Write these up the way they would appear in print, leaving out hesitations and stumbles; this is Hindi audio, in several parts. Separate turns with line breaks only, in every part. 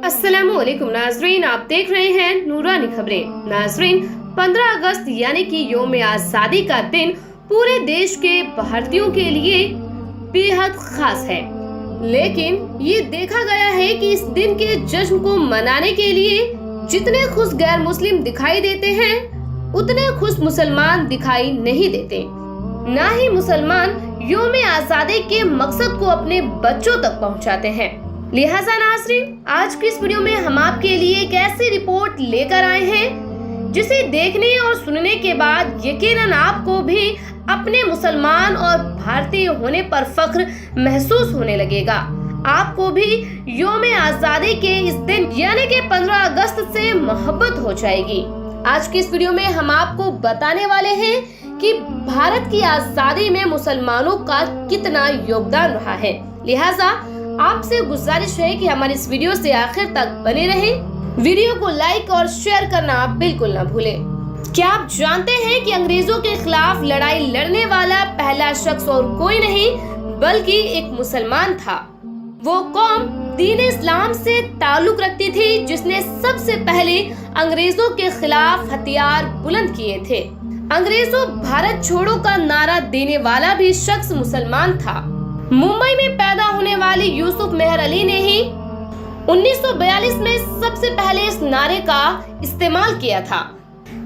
अस्सलामुअलैकुम नाजरीन, आप देख रहे हैं नूरानी खबरें। नाजरीन, 15 अगस्त यानी कि यौम आज़ादी का दिन पूरे देश के भारतीयों के लिए बेहद खास है। लेकिन ये देखा गया है कि इस दिन के जश्न को मनाने के लिए जितने खुश गैर मुस्लिम दिखाई देते हैं, उतने खुश मुसलमान दिखाई नहीं देते। ना ही मुसलमान यौम आज़ादी के मकसद को अपने बच्चों तक पहुंचाते हैं। लिहाजा नाज़रीन, आज की इस वीडियो में हम आपके लिए एक ऐसी रिपोर्ट लेकर आए हैं जिसे देखने और सुनने के बाद यकीनन आपको भी अपने मुसलमान और भारतीय होने पर फख्र महसूस होने लगेगा। आपको भी यौम आज़ादी के इस दिन यानी कि 15 अगस्त से मोहब्बत हो जाएगी। आज की इस वीडियो में हम आपको बताने वाले हैं कि भारत की आज़ादी में मुसलमानों का कितना योगदान रहा है। लिहाजा आपसे गुजारिश है कि हमारे इस वीडियो से आखिर तक बने रहें। वीडियो को लाइक और शेयर करना आप बिल्कुल ना भूलें। क्या आप जानते हैं कि अंग्रेजों के खिलाफ लड़ाई लड़ने वाला पहला शख्स और कोई नहीं बल्कि एक मुसलमान था। वो कौम दीन इस्लाम से ताल्लुक रखती थी जिसने सबसे पहले अंग्रेजों के खिलाफ हथियार बुलंद किए थे। अंग्रेजों भारत छोड़ो का नारा देने वाला भी शख्स मुसलमान था। मुंबई में पैदा होने वाले यूसुफ मेहर अली ने ही 1942 में सबसे पहले इस नारे का इस्तेमाल किया था।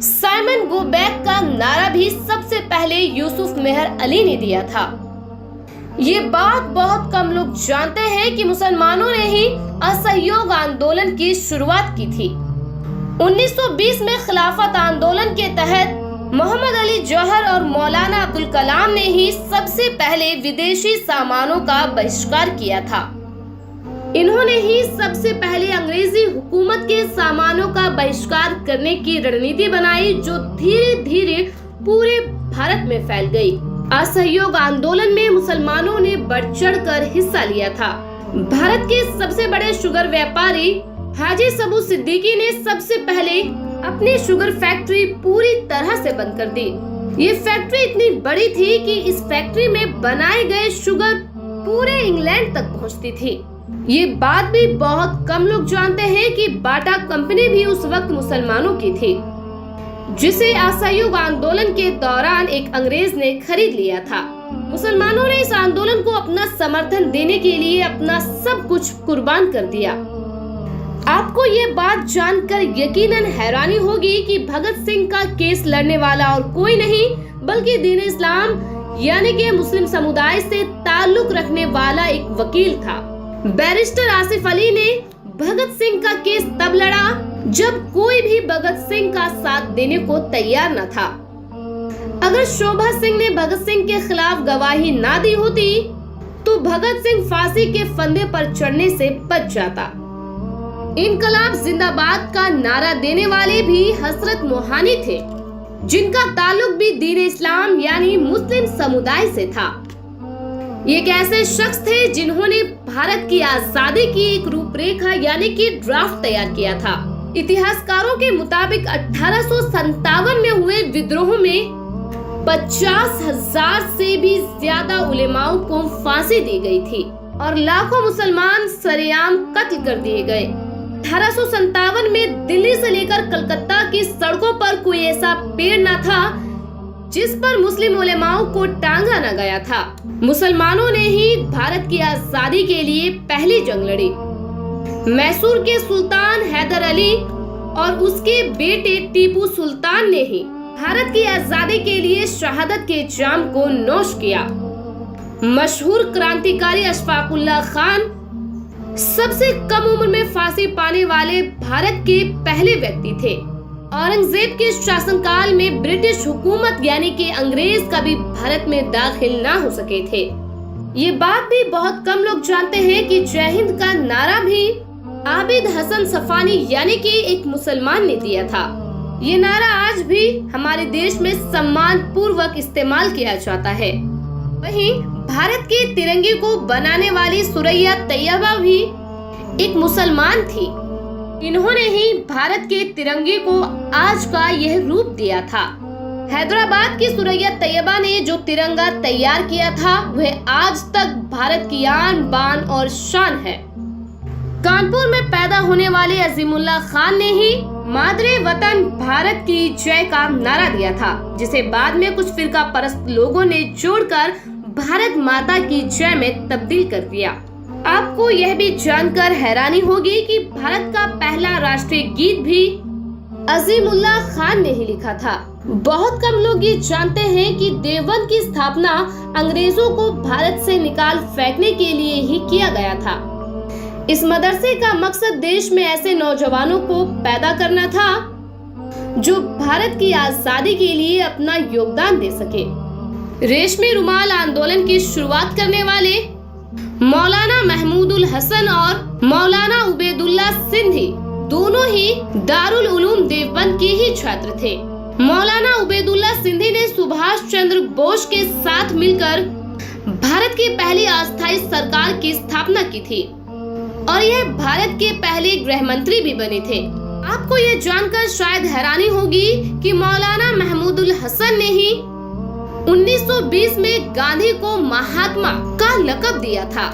साइमन गो बैक का नारा भी सबसे पहले यूसुफ मेहर अली ने दिया था। ये बात बहुत कम लोग जानते हैं कि मुसलमानों ने ही असहयोग आंदोलन की शुरुआत की थी। 1920 में खिलाफत आंदोलन के तहत मोहम्मद अली जौहर और मौलाना अब्दुल कलाम ने ही सबसे पहले विदेशी सामानों का बहिष्कार किया था। इन्होंने ही सबसे पहले अंग्रेजी हुकूमत के सामानों का बहिष्कार करने की रणनीति बनाई जो धीरे धीरे पूरे भारत में फैल गई। असहयोग आंदोलन में मुसलमानों ने बढ़ चढ़ कर हिस्सा लिया था। भारत के सबसे बड़े शुगर व्यापारी हाजी सबू सिद्दीकी ने सबसे पहले अपनी शुगर फैक्ट्री पूरी तरह से बंद कर दी। ये फैक्ट्री इतनी बड़ी थी कि इस फैक्ट्री में बनाए गए शुगर पूरे इंग्लैंड तक पहुंचती थी। ये बात भी बहुत कम लोग जानते हैं कि बाटा कंपनी भी उस वक्त मुसलमानों की थी, जिसे असहयोग आंदोलन के दौरान एक अंग्रेज ने खरीद लिया था। मुसलमानों ने इस आंदोलन को अपना समर्थन देने के लिए अपना सब कुछ कुर्बान कर दिया। आपको ये बात जानकर यकीनन हैरानी होगी कि भगत सिंह का केस लड़ने वाला और कोई नहीं बल्कि दीन इस्लाम यानी कि मुस्लिम समुदाय से ताल्लुक रखने वाला एक वकील था। बैरिस्टर आसिफ अली ने भगत सिंह का केस तब लड़ा जब कोई भी भगत सिंह का साथ देने को तैयार न था। अगर शोभा सिंह ने भगत सिंह के खिलाफ गवाही ना दी होती तो भगत सिंह फांसी के फंदे पर चढ़ने से बच जाता। इनकलाब जिंदाबाद का नारा देने वाले भी हजरत मोहानी थे, जिनका ताल्लुक भी दीन इस्लाम यानी मुस्लिम समुदाय से था। ये एक ऐसे शख्स थे जिन्होंने भारत की आजादी की एक रूपरेखा यानी कि ड्राफ्ट तैयार किया था। इतिहासकारों के मुताबिक 1857 में हुए विद्रोह में 50,000 से भी ज्यादा उलेमाओं को फांसी दी गई थी और लाखों मुसलमान सरेआम कत्ल कर दिए गए। 1857 में दिल्ली से लेकर कलकत्ता की सड़कों पर कोई ऐसा पेड़ न था जिस पर मुस्लिम उलेमाओं को टांगा न गया था। मुसलमानों ने ही भारत की आजादी के लिए पहली जंग लड़ी। मैसूर के सुल्तान हैदर अली और उसके बेटे टीपू सुल्तान ने ही भारत की आजादी के लिए शहादत के जाम को नोश किया। मशहूर क्रांतिकारी अशफाकुल्लाह खान सबसे कम उम्र में फांसी पाने वाले भारत के पहले व्यक्ति थे। औरंगजेब के शासनकाल में ब्रिटिश हुकूमत यानी कि अंग्रेज कभी भारत में दाखिल ना हो सके थे। ये बात भी बहुत कम लोग जानते हैं कि जय हिंद का नारा भी आबिद हसन सफानी यानी कि एक मुसलमान ने दिया था। ये नारा आज भी हमारे देश में सम्मान पूर्वक इस्तेमाल किया जाता है। वहीं भारत के तिरंगे को बनाने वाली सुरैया तैयबा भी एक मुसलमान थी। इन्होंने ही भारत के तिरंगे को आज का यह रूप दिया था। हैदराबाद की सुरैया तैयबा ने जो तिरंगा तैयार किया था वह आज तक भारत की आन बान और शान है। कानपुर में पैदा होने वाले अजीमुल्लाह खान ने ही मादरे वतन भारत की जय का नारा दिया था, जिसे बाद में कुछ फिरका परस्त लोगों ने जोड़कर भारत माता की जय में तब्दील कर दिया। आपको यह भी जानकर हैरानी होगी कि भारत का पहला राष्ट्रीय गीत भी अजीमुल्लाह खान ने ही लिखा था। बहुत कम लोग ये जानते हैं कि देवबंद की स्थापना अंग्रेजों को भारत से निकाल फेंकने के लिए ही किया गया था। इस मदरसे का मकसद देश में ऐसे नौजवानों को पैदा करना था जो भारत की आजादी के लिए अपना योगदान दे सके। रेशमी रुमाल आंदोलन की शुरुआत करने वाले मौलाना महमूदुल हसन और मौलाना उबैदुल्ला सिंधी दोनों ही दारुल उलूम देवबंद के ही छात्र थे। मौलाना उबैदुल्ला सिंधी ने सुभाष चंद्र बोस के साथ मिलकर भारत की पहली अस्थायी सरकार की स्थापना की थी और यह भारत के पहले गृह मंत्री भी बने थे। आपको यह जानकर शायद हैरानी होगी कि मौलाना महमूदुल हसन ने ही 1920 में गांधी को महात्मा का लक़ब दिया था।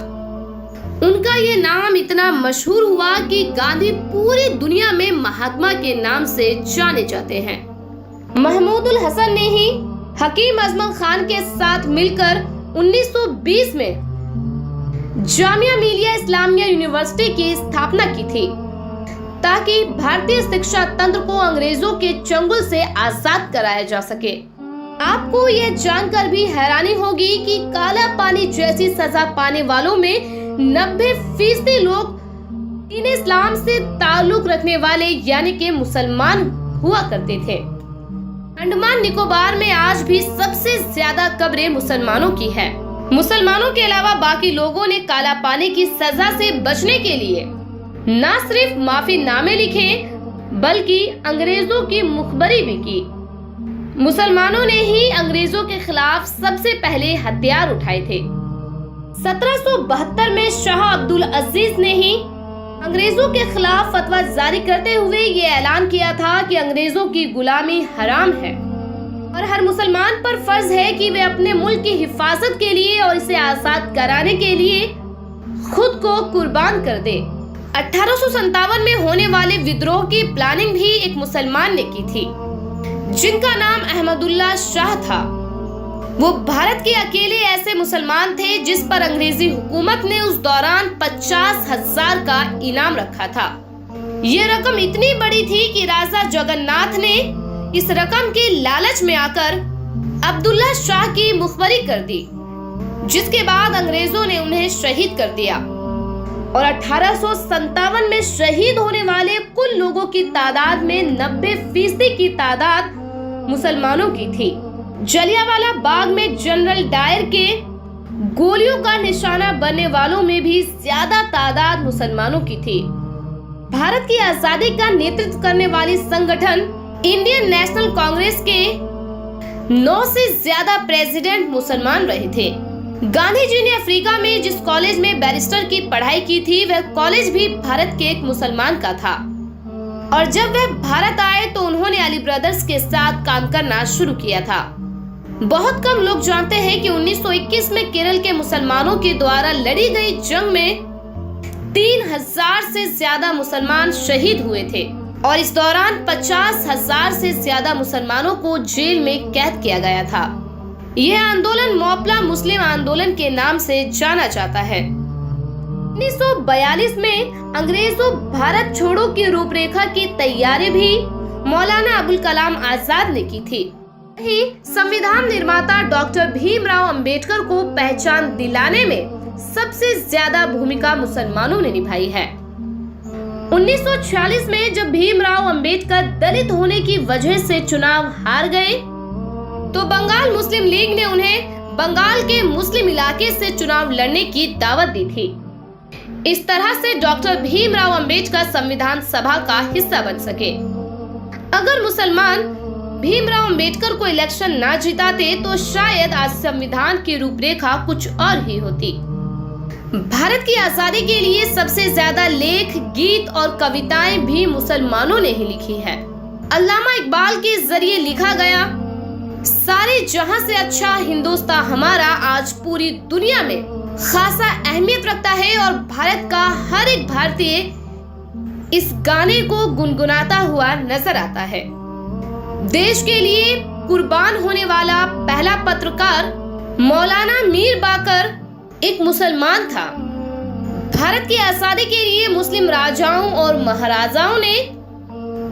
उनका ये नाम इतना मशहूर हुआ कि गांधी पूरी दुनिया में महात्मा के नाम से जाने जाते हैं। महमूदुल हसन ने ही हकीम अजमल खान के साथ मिलकर 1920 में जामिया मिलिया इस्लामिया यूनिवर्सिटी की स्थापना की थी ताकि भारतीय शिक्षा तंत्र को अंग्रेजों के चंगुल से आजाद कराया जा सके। आपको यह जानकर भी हैरानी होगी कि काला पानी जैसी सजा पाने वालों में 90% लोग दीन इस्लाम से ताल्लुक रखने वाले यानी कि मुसलमान हुआ करते थे। अंडमान निकोबार में आज भी सबसे ज्यादा कब्रें मुसलमानों की है। मुसलमानों के अलावा बाकी लोगों ने काला पानी की सजा से बचने के लिए न सिर्फ माफी नामे लिखे बल्कि अंग्रेजों की मुखबरी भी की। मुसलमानों ने ही अंग्रेजों के खिलाफ सबसे पहले हथियार उठाए थे। 1772 में शाह अब्दुल अजीज ने ही अंग्रेजों के खिलाफ फतवा जारी करते हुए ये ऐलान किया था कि अंग्रेजों की गुलामी हराम है और हर मुसलमान पर फर्ज है कि वे अपने मुल्क की हिफाजत के लिए और इसे आजाद कराने के लिए खुद को कुर्बान कर दे। 1857 में होने वाले विद्रोह की प्लानिंग भी एक मुसलमान ने की थी जिनका नाम अहमदुल्ला शाह था। वो भारत के अकेले ऐसे मुसलमान थे जिस पर अंग्रेजी हुकूमत ने उस दौरान 50,000 का इनाम रखा था। ये रकम इतनी बड़ी थी कि राजा जगन्नाथ ने इस रकम के लालच में आकर अब्दुल्ला शाह की मुखबरी कर दी, जिसके बाद अंग्रेजों ने उन्हें शहीद कर दिया और 1857 में शहीद होने वाले कुल लोगों की तादाद में 90% की तादाद मुसलमानों की थी। जलियांवाला बाग में जनरल डायर के गोलियों का निशाना बनने वालों में भी ज्यादा तादाद मुसलमानों की थी। भारत की आजादी का नेतृत्व करने वाली संगठन इंडियन नेशनल कांग्रेस के 9 से ज्यादा प्रेसिडेंट मुसलमान रहे थे। गांधी जी ने अफ्रीका में जिस कॉलेज में बैरिस्टर की पढ़ाई की थी वह कॉलेज भी भारत के एक मुसलमान का था और जब वह भारत आए तो उन्होंने अली ब्रदर्स के साथ काम करना शुरू किया था। बहुत कम लोग जानते हैं कि 1921 में केरल के मुसलमानों के द्वारा लड़ी गई जंग में 3000 से ज्यादा मुसलमान शहीद हुए थे और इस दौरान 50,000 से ज्यादा मुसलमानों को जेल में कैद किया गया था। यह आंदोलन मौपला मुस्लिम आंदोलन के नाम से जाना जाता है। 1942 में अंग्रेजों भारत छोड़ो की रूपरेखा की तैयारी भी मौलाना अबुल कलाम आजाद ने की थी। ही संविधान निर्माता डॉक्टर भीमराव अंबेडकर को पहचान दिलाने में सबसे ज्यादा भूमिका मुसलमानों ने निभाई है। 1946 में जब भीमराव अंबेडकर दलित होने की वजह से चुनाव हार गए तो बंगाल मुस्लिम लीग ने उन्हें बंगाल के मुस्लिम इलाके से चुनाव लड़ने की दावत दी थी। इस तरह से डॉक्टर भीमराव अंबेडकर संविधान सभा का हिस्सा बन सके। अगर मुसलमान भीमराव अंबेडकर को इलेक्शन ना जिताते तो शायद आज संविधान की रूपरेखा कुछ और ही होती। भारत की आजादी के लिए सबसे ज्यादा लेख, गीत और कविताएं भी मुसलमानों ने ही लिखी है। अल्लामा इकबाल के जरिए लिखा गया सारे जहां से अच्छा हिंदुस्तान हमारा आज पूरी दुनिया में खासा अहमियत रखता है और भारत का हर एक भारतीय इस गाने को गुनगुनाता हुआ नजर आता है। देश के लिए कुर्बान होने वाला पहला पत्रकार मौलाना मीर बाकर एक मुसलमान था। भारत की आजादी के लिए मुस्लिम राजाओं और महाराजाओं ने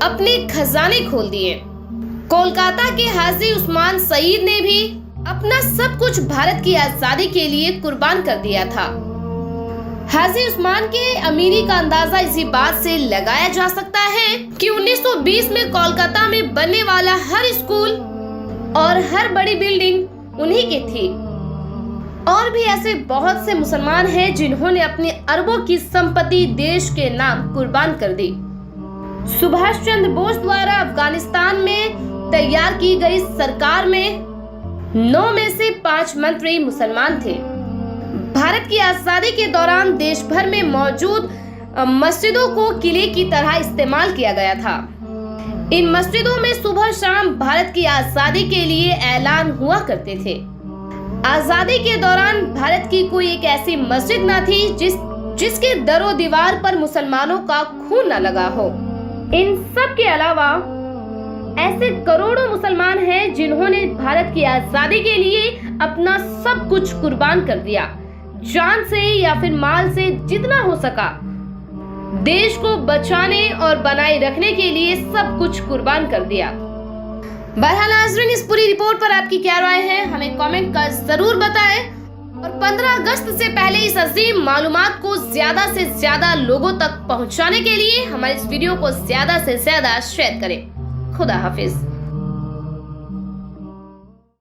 अपने खजाने खोल दिए। कोलकाता के हाजी उस्मान सईद ने भी अपना सब कुछ भारत की आजादी के लिए कुर्बान कर दिया था। हाजी उस्मान के अमीरी का अंदाजा इसी बात से लगाया जा सकता है कि 1920 में कोलकाता में बनने वाला हर स्कूल और हर बड़ी बिल्डिंग उन्हीं की थी। और भी ऐसे बहुत से मुसलमान हैं जिन्होंने अपने अरबों की संपत्ति देश के नाम कुर्बान कर दी। सुभाष चंद्र बोस द्वारा अफगानिस्तान में तैयार की गई सरकार में 9 में से 5 मंत्री मुसलमान थे। भारत की आजादी के दौरान देश भर में मौजूद मस्जिदों को किले की तरह इस्तेमाल किया गया था। इन मस्जिदों में सुबह शाम भारत की आजादी के लिए ऐलान हुआ करते थे। आजादी के दौरान भारत की कोई एक ऐसी मस्जिद न थी जिसके दरो दीवार पर मुसलमानों का खून न लगा हो। इन सब के अलावा ऐसे करोड़ों मुसलमान हैं जिन्होंने भारत की आजादी के लिए अपना सब कुछ कुर्बान कर दिया। जान से या फिर माल से जितना हो सका देश को बचाने और बनाए रखने के लिए सब कुछ कुर्बान कर दिया। बहरहाल नाज़रीन, इस पूरी रिपोर्ट पर आपकी क्या राय है हमें कमेंट कर जरूर बताएं और 15 अगस्त से पहले इस अजीम मालूमात को ज्यादा से ज्यादा लोगों तक पहुंचाने के लिए हमारे इस वीडियो को ज्यादा से ज्यादा शेयर करें। खुदा हाफिज।